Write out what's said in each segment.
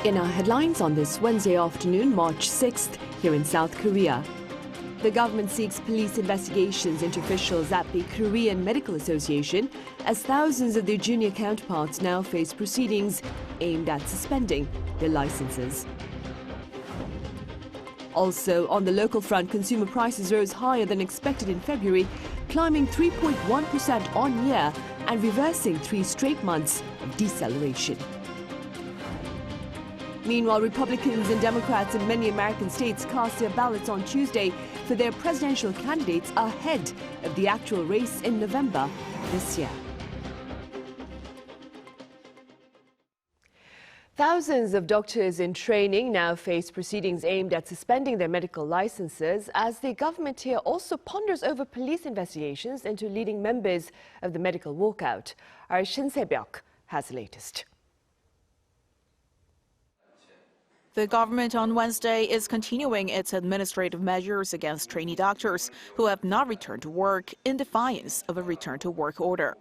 In our headlines on this Wednesday afternoon, March 6th, here in South Korea. The government seeks police investigations into officials at the Korean Medical Association as thousands of their junior counterparts now face proceedings aimed at suspending their licenses. Also, on the local front, consumer prices rose higher than expected in February, climbing 3.1% on year and reversing 3 straight months of deceleration. Meanwhile, Republicans and Democrats in many American states cast their ballots on Tuesday for their presidential candidates ahead of the actual race in November this year. Thousands of doctors in training now face proceedings aimed at suspending their medical licenses as the government here also ponders over police investigations into leading members of the medical walkout. Our Shin Se-byuk has the latest. The government on Wednesday is continuing its administrative measures against trainee doctors who have not returned to work in defiance of a return-to-work order.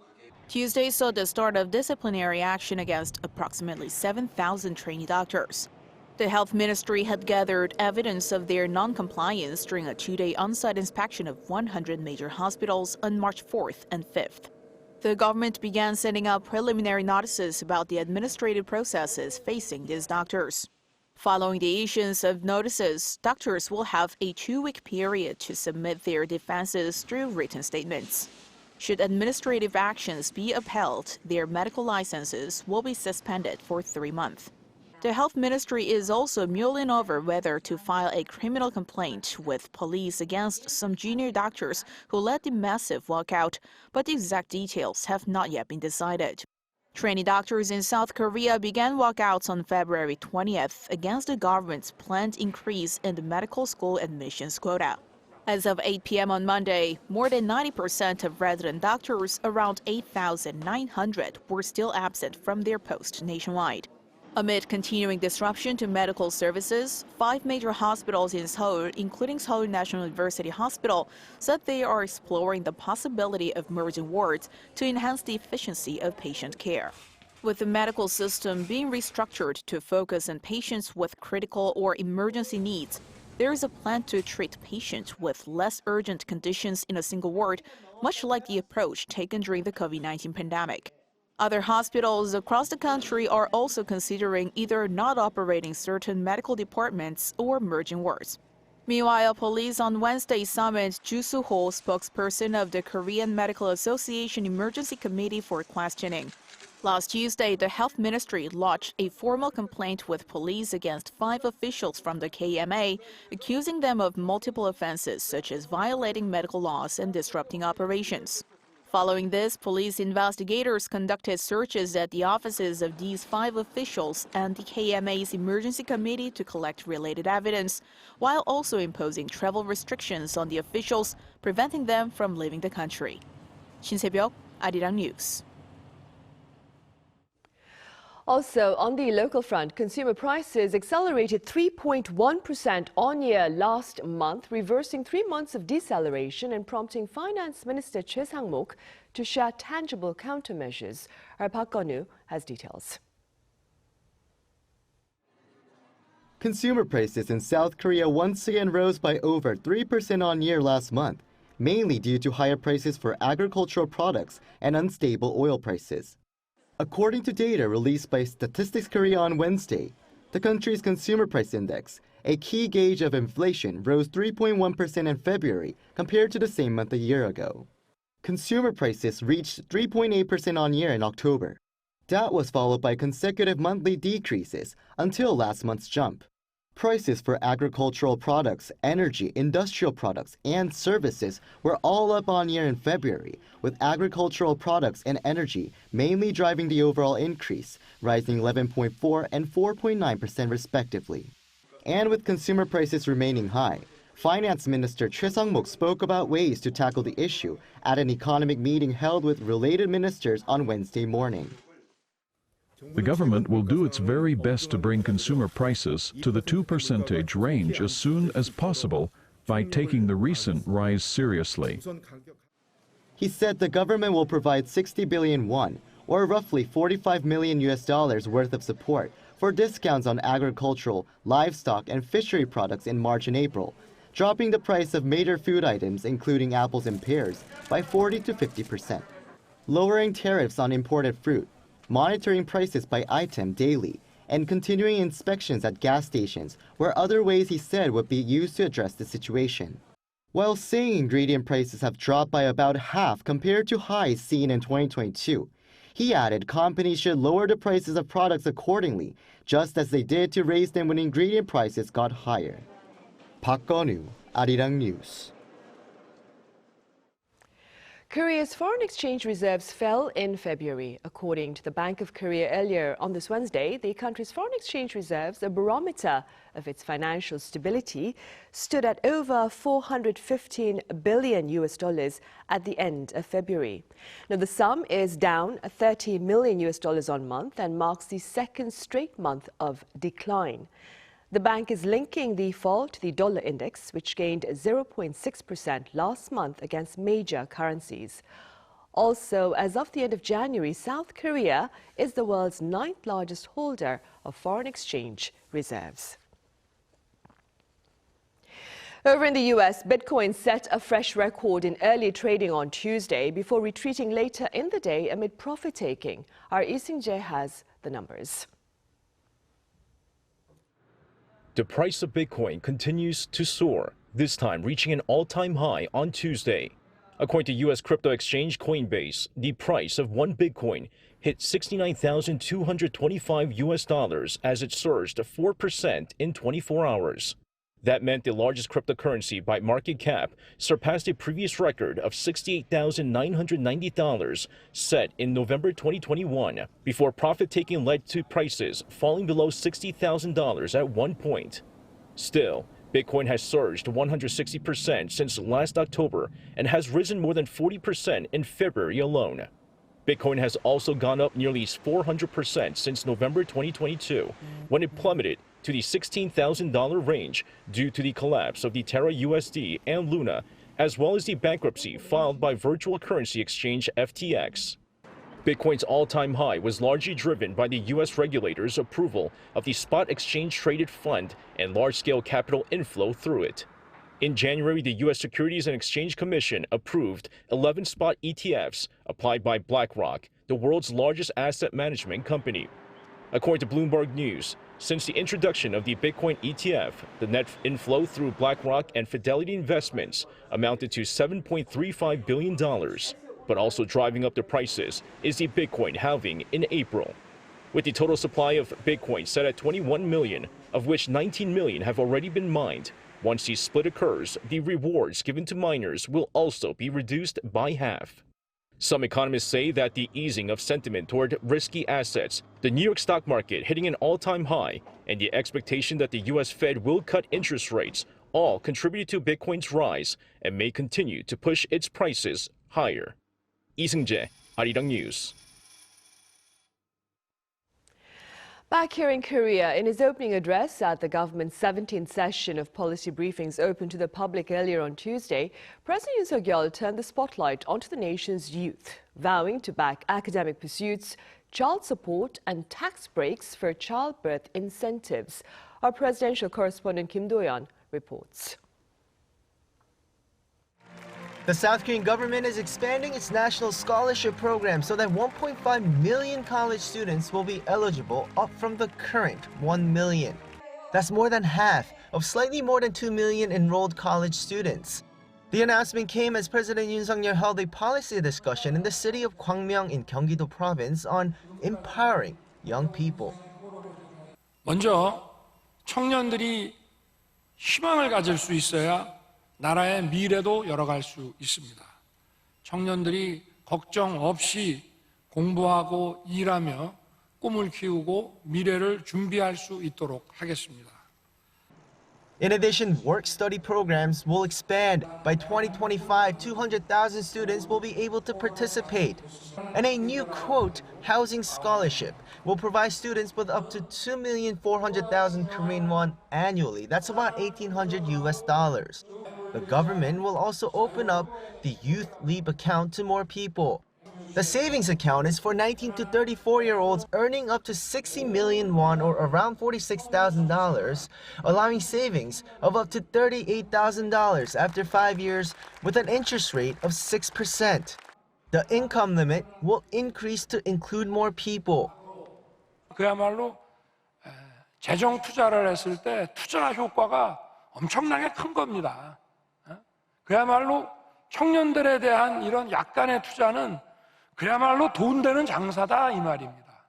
Tuesday saw the start of disciplinary action against approximately 7,000 trainee doctors. The health ministry had gathered evidence of their non-compliance during a 2-day on-site inspection of 100 major hospitals on March 4th and 5th. The government began sending out preliminary notices about the administrative processes facing these doctors. Following the issuance of notices, doctors will have a 2-week period to submit their defenses through written statements. Should administrative actions be upheld, their medical licenses will be suspended for 3 months. The health ministry is also mulling over whether to file a criminal complaint with police against some junior doctors who led the massive walkout, but the exact details have not yet been decided. Trainee doctors in South Korea began walkouts on February 20th against the government's planned increase in the medical school admissions quota. As of 8 p.m. on Monday, more than 90% of resident doctors, around 8,900, were still absent from their post nationwide. Amid continuing disruption to medical services, 5 major hospitals in Seoul, including Seoul National University Hospital, said they are exploring the possibility of merging wards to enhance the efficiency of patient care. With the medical system being restructured to focus on patients with critical or emergency needs, there is a plan to treat patients with less urgent conditions in a single ward, much like the approach taken during the COVID-19 pandemic. Other hospitals across the country are also considering either not operating certain medical departments or merging wards. Meanwhile, police on Wednesday summoned Ju Soo-ho, spokesperson of the Korean Medical Association Emergency Committee, for questioning. Last Tuesday, the health ministry lodged a formal complaint with police against 5 officials from the KMA, accusing them of multiple offenses such as violating medical laws and disrupting operations. Following this, police investigators conducted searches at the offices of these 5 officials and the KMA's emergency committee to collect related evidence, while also imposing travel restrictions on the officials, preventing them from leaving the country. Shin Se-byuk, Arirang News. Also, on the local front, consumer prices accelerated 3.1% on year last month, reversing 3 months of deceleration and prompting Finance Minister Choi Sang-mok to share tangible countermeasures. Our Park Gun-woo has details. Consumer prices in South Korea once again rose by over 3% on year last month, mainly due to higher prices for agricultural products and unstable oil prices. According to data released by Statistics Korea on Wednesday, the country's consumer price index, a key gauge of inflation, rose 3.1% in February compared to the same month a year ago. Consumer prices reached 3.8% on year in October. That was followed by consecutive monthly decreases until last month's jump. Prices for agricultural products, energy, industrial products, and services were all up on year in February, with agricultural products and energy mainly driving the overall increase, rising 11.4% and 4.9% respectively. And with consumer prices remaining high, Finance Minister Choi Sang-mok spoke about ways to tackle the issue at an economic meeting held with related ministers on Wednesday morning. The government will do its very best to bring consumer prices to the 2% range as soon as possible by taking the recent rise seriously. He said the government will provide 60 billion won, or roughly $45 million worth of support for discounts on agricultural, livestock, and fishery products in March and April, dropping the price of major food items, including apples and pears, by 40 to 50%. Lowering tariffs on imported fruit, monitoring prices by item daily, and continuing inspections at gas stations were other ways he said would be used to address the situation. While saying ingredient prices have dropped by about half compared to highs seen in 2022, he added companies should lower the prices of products accordingly, just as they did to raise them when ingredient prices got higher. Park Gun-woo, Arirang News. Korea's foreign exchange reserves fell in February. According to the Bank of Korea earlier on this Wednesday, the country's foreign exchange reserves, a barometer of its financial stability, stood at over $415 billion at the end of February. Now, the sum is down $30 million on month and marks the second straight month of decline. The bank is linking the fall to the dollar index, which gained 0.6% last month against major currencies. Also, as of the end of January, South Korea is the world's 9th largest holder of foreign exchange reserves. Over in the U.S., Bitcoin set a fresh record in early trading on Tuesday before retreating later in the day amid profit-taking. Our Lee Seung-jae has the numbers. The price of Bitcoin continues to soar, this time reaching an all-time high on Tuesday. According to U.S. crypto exchange Coinbase, the price of one Bitcoin hit $69,225 as it surged 4% in 24 hours. That meant the largest cryptocurrency by market cap surpassed a previous record of $68,990 set in November 2021, before profit-taking led to prices falling below $60,000 at one point. Still, Bitcoin has surged 160% since last October and has risen more than 40% in February alone. Bitcoin has also gone up nearly 400% since November 2022, when it plummeted to the $16,000 range due to the collapse of the Terra USD and Luna, as well as the bankruptcy filed by virtual currency exchange FTX. Bitcoin's all-time high was largely driven by the U.S. regulators' approval of the spot exchange-traded fund and large-scale capital inflow through it. In January, the U.S. Securities and Exchange Commission approved 11 spot ETFs applied by BlackRock, the world's largest asset management company. According to Bloomberg News, since the introduction of the Bitcoin ETF, the net inflow through BlackRock and Fidelity Investments amounted to $7.35 billion. But also driving up the prices is the Bitcoin halving in April. With the total supply of Bitcoin set at 21 million, of which 19 million have already been mined, once the split occurs, the rewards given to miners will also be reduced by half. Some economists say that the easing of sentiment toward risky assets, the New York stock market hitting an all-time high, and the expectation that the U.S. Fed will cut interest rates all contributed to Bitcoin's rise and may continue to push its prices higher. Lee Seung-jae, Arirang News. Back here in Korea, in his opening address at the government's 17th session of policy briefings open to the public earlier on Tuesday, President Yoon Suk-yeol turned the spotlight onto the nation's youth, vowing to back academic pursuits, child support and tax breaks for childbirth incentives. Our presidential correspondent Kim Do-yeon reports. The South Korean government is expanding its national scholarship program so that 1.5 million college students will be eligible, up from the current 1 million. That's more than half of slightly more than 2 million enrolled college students. The announcement came as President Yoon Suk-yeol held a policy discussion in the city of Gwangmyeong in Gyeonggi-do province on empowering young people. 먼저 청년들이 희망을 가질 수 있어야 나라의 미래도 열어갈 수 있습니다. 청년들이 걱정 없이 공부하고 일하며 꿈을 키우고 미래를 준비할 수 있도록 하겠습니다. In addition, work-study programs will expand. By 2025, 200,000 students will be able to participate. And a new, quote, housing scholarship will provide students with up to 2,400,000 Korean won annually. That's about $1,800 US. The government will also open up the Youth Leap account to more people. The savings account is for 19 to 34-year-olds earning up to 60 million won or around $46,000, allowing savings of up to $38,000 after 5 years with an interest rate of 6%. The income limit will increase to include more people. 그야말로 재정 투자를 했을 때 투자 효과가 엄청나게 큰 겁니다. 그야말로 청년들에 대한 이런 약간의 투자는 그야말로 돈 되는 장사다 이 말입니다.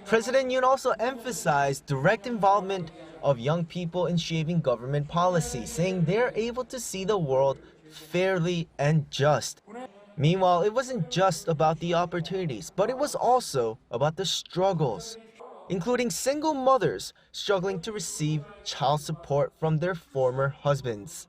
President Yoon also emphasized direct involvement of young people in shaping government policy, saying they're able to see the world fairly and just. Meanwhile, it wasn't just about the opportunities, but it was also about the struggles, including single mothers struggling to receive child support from their former husbands.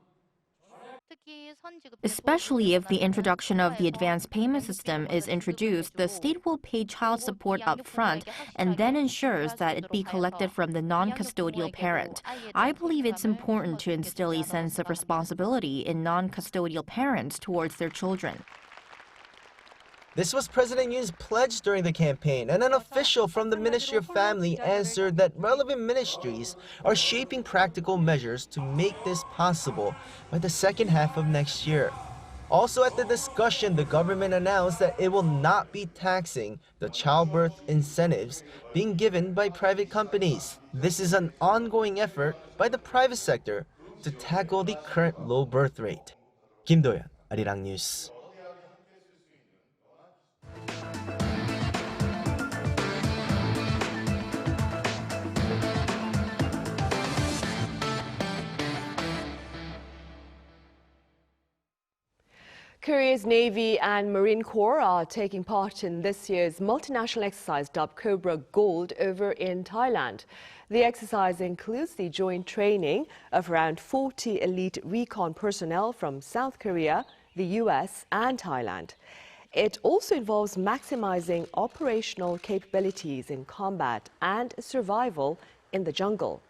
Especially if the introduction of the advance payment system is introduced, the state will pay child support up front and then ensures that it be collected from the non-custodial parent. I believe it's important to instill a sense of responsibility in non-custodial parents towards their children. This was President Yoon's pledge during the campaign, and an official from the Ministry of Family answered that relevant ministries are shaping practical measures to make this possible by the second half of next year. Also at the discussion, the government announced that it will not be taxing the childbirth incentives being given by private companies. This is an ongoing effort by the private sector to tackle the current low birth rate. Kim Do-yeon, Arirang News. Korea's Navy and Marine Corps are taking part in this year's multinational exercise dubbed Cobra Gold over in Thailand. The exercise includes the joint training of around 40 elite recon personnel from South Korea, the US and Thailand. It also involves maximizing operational capabilities in combat and survival in the jungle.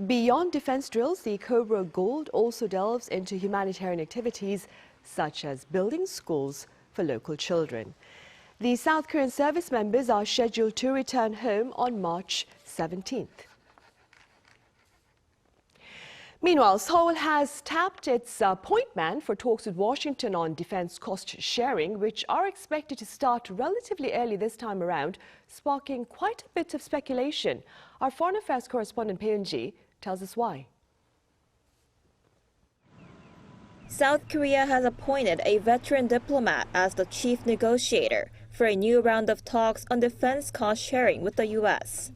Beyond defense drills, the Cobra Gold also delves into humanitarian activities such as building schools for local children. The South Korean service members are scheduled to return home on March 17th. Meanwhile, Seoul has tapped its point man for talks with Washington on defense cost sharing, which are expected to start relatively early this time around, sparking quite a bit of speculation. Our foreign affairs correspondent Peun-ji tells us why. South Korea has appointed a veteran diplomat as the chief negotiator for a new round of talks on defense cost sharing with the U.S.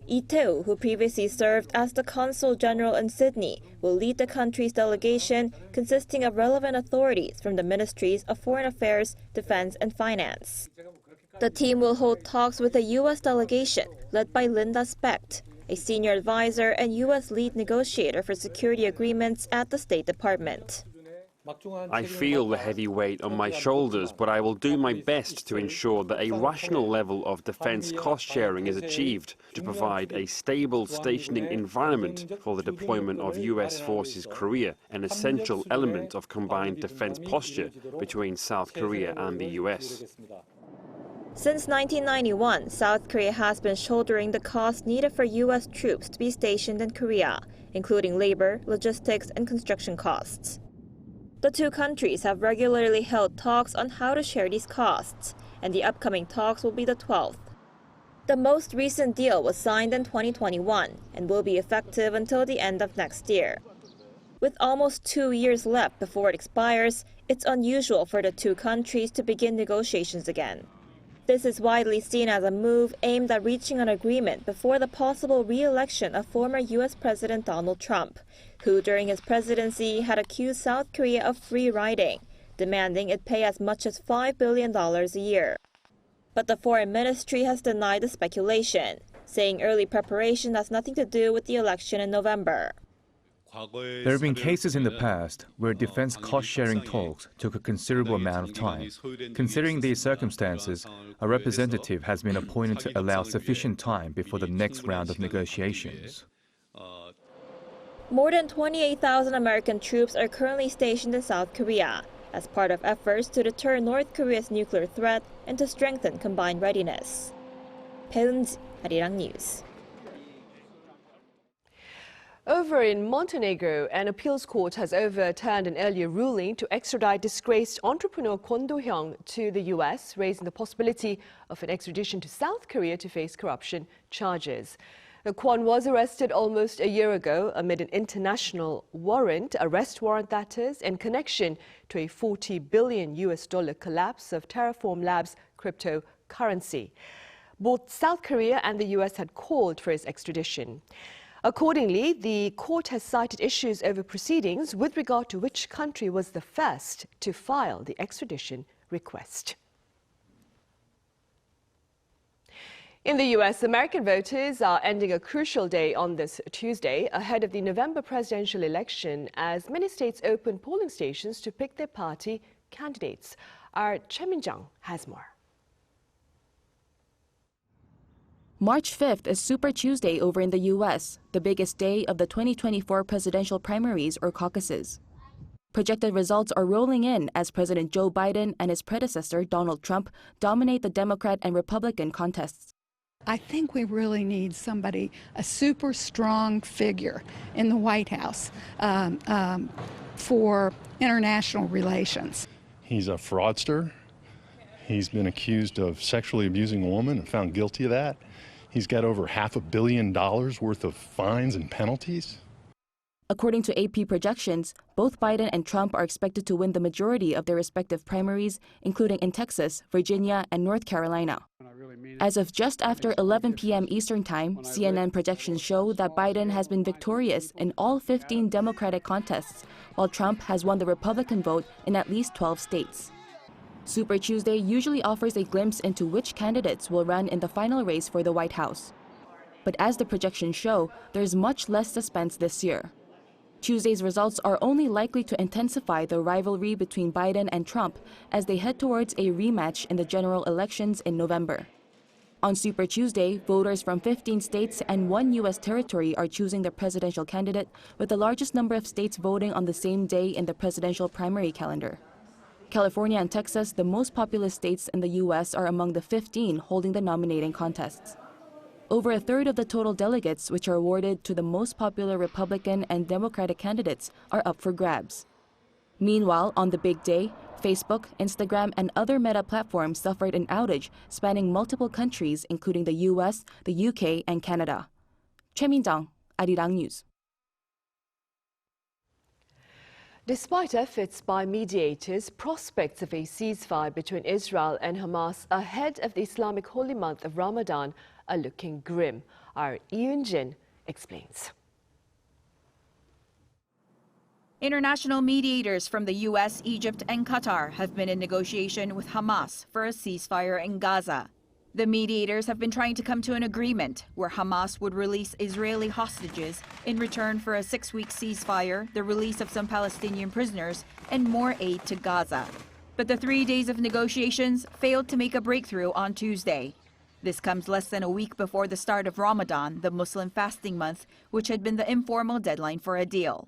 Lee Tae-woo, who previously served as the consul general in Sydney, will lead the country's delegation consisting of relevant authorities from the ministries of Foreign Affairs, Defense and Finance. The team will hold talks with a U.S. delegation led by Linda Specht, a senior advisor and U.S. lead negotiator for security agreements at the State Department. I feel the heavy weight on my shoulders, but I will do my best to ensure that a rational level of defense cost sharing is achieved to provide a stable stationing environment for the deployment of U.S. forces Korea, an essential element of combined defense posture between South Korea and the U.S. Since 1991, South Korea has been shouldering the costs needed for U.S. troops to be stationed in Korea, including labor, logistics, and construction costs. The two countries have regularly held talks on how to share these costs, and the upcoming talks will be the 12th. The most recent deal was signed in 2021 and will be effective until the end of next year. With almost 2 years left before it expires, it's unusual for the two countries to begin negotiations again. This is widely seen as a move aimed at reaching an agreement before the possible re-election of former U.S. President Donald Trump, who during his presidency had accused South Korea of free riding, demanding it pay as much as $5 billion a year. But the foreign ministry has denied the speculation, saying early preparation has nothing to do with the election in November. There have been cases in the past where defense cost-sharing talks took a considerable amount of time. Considering these circumstances, a representative has been appointed to allow sufficient time before the next round of negotiations. More than 28,000 American troops are currently stationed in South Korea, as part of efforts to deter North Korea's nuclear threat and to strengthen combined readiness. Peunji, Arirang News. Over in Montenegro, an appeals court has overturned an earlier ruling to extradite disgraced entrepreneur Kwon Do-hyung to the U.S., raising the possibility of an extradition to South Korea to face corruption charges. Kwon was arrested almost a year ago amid an international arrest warrant that is, in connection to a $40 billion collapse of Terraform Labs cryptocurrency. Both South Korea and the U.S. had called for his extradition. Accordingly, the court has cited issues over proceedings with regard to which country was the first to file the extradition request. In the U.S., American voters are ending a crucial day on this Tuesday ahead of the November presidential election as many states open polling stations to pick their party candidates. Our Choi Min-jung has more. March 5th is Super Tuesday over in the U.S., the biggest day of the 2024 presidential primaries or caucuses. Projected results are rolling in as President Joe Biden and his predecessor Donald Trump dominate the Democrat and Republican contests. I think we really need somebody, a super strong figure in the White House for international relations. He's a fraudster. He's been accused of sexually abusing a woman and found guilty of that. He's got over $500 million worth of fines and penalties. According to AP projections, both Biden and Trump are expected to win the majority of their respective primaries, including in Texas, Virginia, and North Carolina. As of just after 11 p.m. Eastern Time, CNN projections show that Biden has been victorious in all 15 Democratic contests, while Trump has won the Republican vote in at least 12 states. Super Tuesday usually offers a glimpse into which candidates will run in the final race for the White House. But as the projections show, there's much less suspense this year. Tuesday's results are only likely to intensify the rivalry between Biden and Trump as they head towards a rematch in the general elections in November. On Super Tuesday, voters from 15 states and 1 U.S. territory are choosing their presidential candidate, with the largest number of states voting on the same day in the presidential primary calendar. California and Texas, the most populous states in the U.S., are among the 15 holding the nominating contests. Over a third of the total delegates, which are awarded to the most popular Republican and Democratic candidates, are up for grabs. Meanwhile, on the big day, Facebook, Instagram, and other meta platforms suffered an outage spanning multiple countries, including the U.S., the U.K., and Canada. Choi Min-jung, Arirang News. Despite efforts by mediators, prospects of a ceasefire between Israel and Hamas ahead of the Islamic holy month of Ramadan are looking grim. Our Yoon explains. International mediators from the U.S., Egypt, and Qatar have been in negotiation with Hamas for a ceasefire in Gaza. The mediators have been trying to come to an agreement where Hamas would release Israeli hostages in return for a 6-week ceasefire, the release of some Palestinian prisoners, and more aid to Gaza. But the 3 days of negotiations failed to make a breakthrough on Tuesday. This comes less than a week before the start of Ramadan, the Muslim fasting month, which had been the informal deadline for a deal.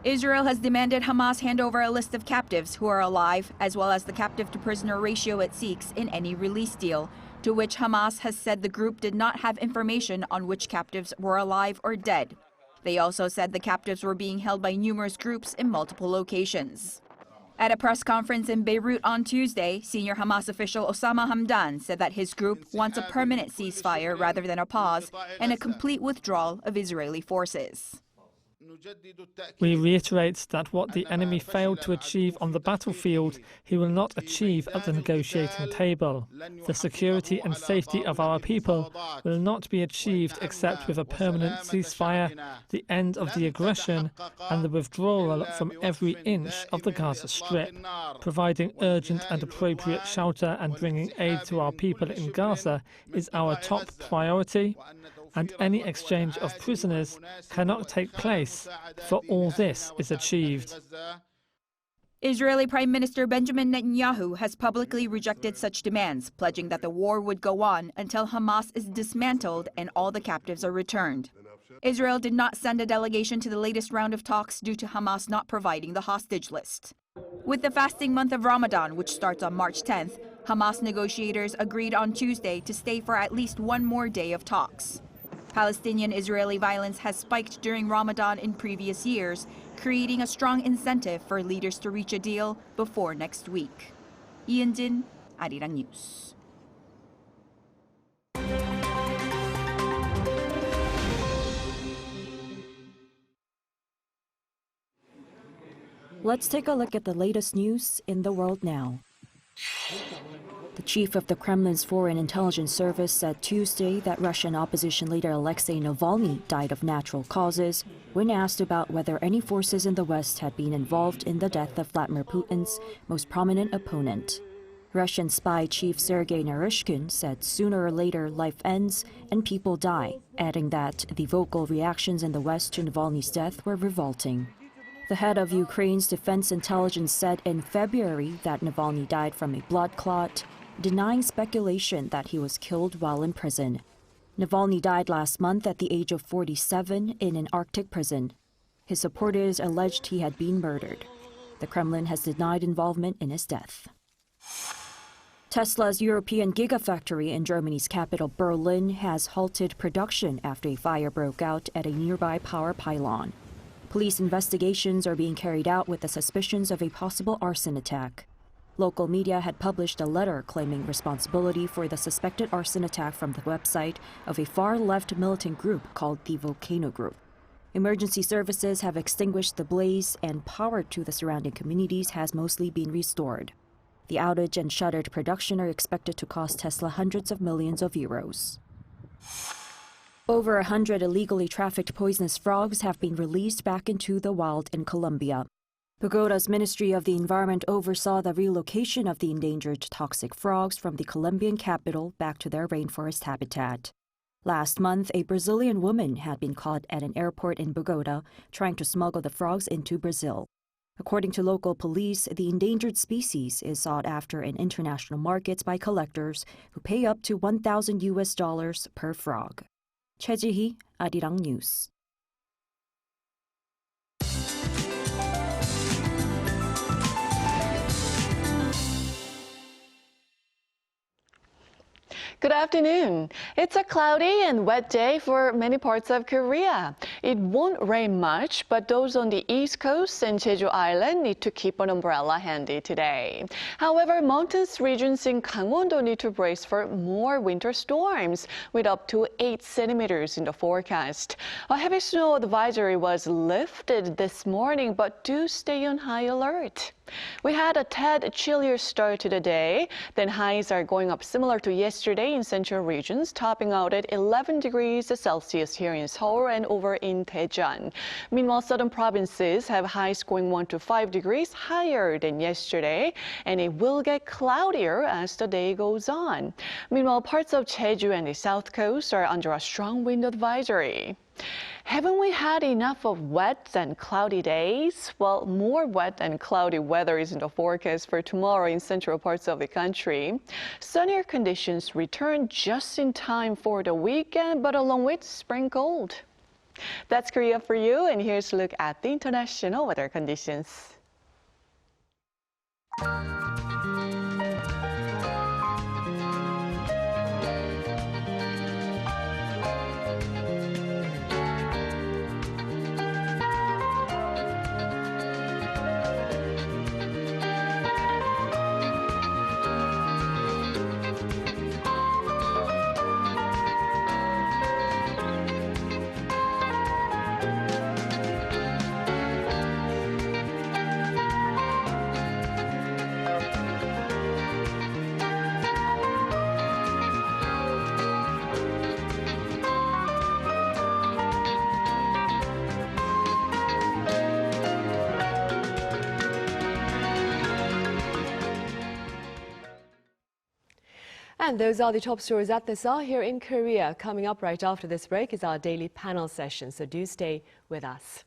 Israel has demanded Hamas hand over a list of captives who are alive, as well as the captive-to-prisoner ratio it seeks in any release deal, to which Hamas has said the group did not have information on which captives were alive or dead. They also said the captives were being held by numerous groups in multiple locations. At a press conference in Beirut on Tuesday, senior Hamas official Osama Hamdan said that his group wants a permanent ceasefire rather than a pause and a complete withdrawal of Israeli forces. We reiterate that what the enemy failed to achieve on the battlefield, he will not achieve at the negotiating table. The security and safety of our people will not be achieved except with a permanent ceasefire, the end of the aggression, and the withdrawal from every inch of the Gaza Strip. Providing urgent and appropriate shelter and bringing aid to our people in Gaza is our top priority, and any exchange of prisoners cannot take place before all this is achieved. Israeli Prime Minister Benjamin Netanyahu has publicly rejected such demands, pledging that the war would go on until Hamas is dismantled and all the captives are returned. Israel did not send a delegation to the latest round of talks due to Hamas not providing the hostage list. With the fasting month of Ramadan, which starts on March 10th, Hamas negotiators agreed on Tuesday to stay for at least one more day of talks. Palestinian-Israeli violence has spiked during Ramadan in previous years, creating a strong incentive for leaders to reach a deal before next week. Yoon, Arirang News. Let's take a look at the latest news in the world now. The chief of the Kremlin's Foreign Intelligence Service said Tuesday that Russian opposition leader Alexei Navalny died of natural causes when asked about whether any forces in the West had been involved in the death of Vladimir Putin's most prominent opponent. Russian spy chief Sergei Naryshkin said sooner or later life ends and people die, adding that the vocal reactions in the West to Navalny's death were revolting. The head of Ukraine's defense intelligence said in February that Navalny died from a blood clot, denying speculation that he was killed while in prison. Navalny died last month at the age of 47 in an Arctic prison. His supporters alleged he had been murdered. The Kremlin has denied involvement in his death. Tesla's European gigafactory in Germany's capital Berlin has halted production after a fire broke out at a nearby power pylon. Police investigations are being carried out with the suspicions of a possible arson attack. Local media had published a letter claiming responsibility for the suspected arson attack from the website of a far-left militant group called the Volcano Group. Emergency services have extinguished the blaze and power to the surrounding communities has mostly been restored. The outage and shuttered production are expected to cost Tesla hundreds of millions of euros. Over 100 illegally trafficked poisonous frogs have been released back into the wild in Colombia. Bogota's Ministry of the Environment oversaw the relocation of the endangered toxic frogs from the Colombian capital back to their rainforest habitat. Last month, a Brazilian woman had been caught at an airport in Bogota trying to smuggle the frogs into Brazil. According to local police, the endangered species is sought after in international markets by collectors who pay up to $1,000 per frog. Choi Ji-hee, Arirang News. Good afternoon. It's a cloudy and wet day for many parts of Korea. It won't rain much, but those on the East Coast and Jeju Island need to keep an umbrella handy today. However, mountainous regions in Gangwon-do need to brace for more winter storms, with up to 8 centimeters in the forecast. A heavy snow advisory was lifted this morning, but do stay on high alert. We had a tad chillier start to the day. Then highs are going up similar to yesterday in central regions, topping out at 11 degrees Celsius here in Seoul and over in Daejeon. Meanwhile, southern provinces have highs going 1 to 5 degrees higher than yesterday, and it will get cloudier as the day goes on. Meanwhile, parts of Jeju and the south coast are under a strong wind advisory. Haven't we had enough of wet and cloudy days? Well, more wet and cloudy weather is in the forecast for tomorrow in central parts of the country. Sunnier conditions return just in time for the weekend, but along with spring cold. That's Korea for you, and here's a look at the international weather conditions. And those are the top stories at this hour here in Korea. Coming up right after this break is our daily panel session, so do stay with us.